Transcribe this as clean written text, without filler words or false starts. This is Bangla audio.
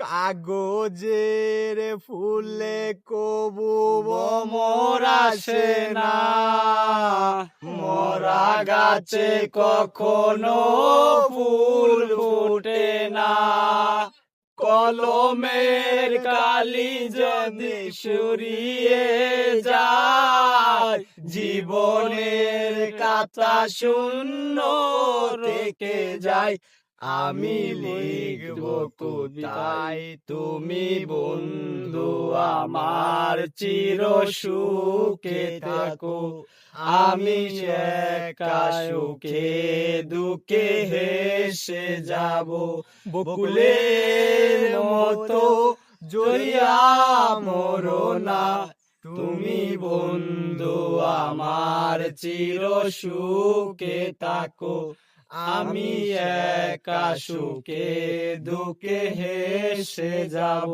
কাগজের ফুলে কবু ভ্রমর আসে না, মরা গাছে কখনো ফুল ফোটে না। কলমের কালি যদি শুরিয়ে যায়, জীবনের কাতা শূন্য থেকে যায়। আমি লিখব কবিতায়, তুমি বন্ধু আমার চির সুখে থাকো। আমি একা সুখে দুঃখে হেসে যাব, বকুলের মতো জড়িয়া মরো না। তুমি বন্ধু আমার চির সুখে থাকো। আমি একা সুখে দুঃখে হেসে যাব।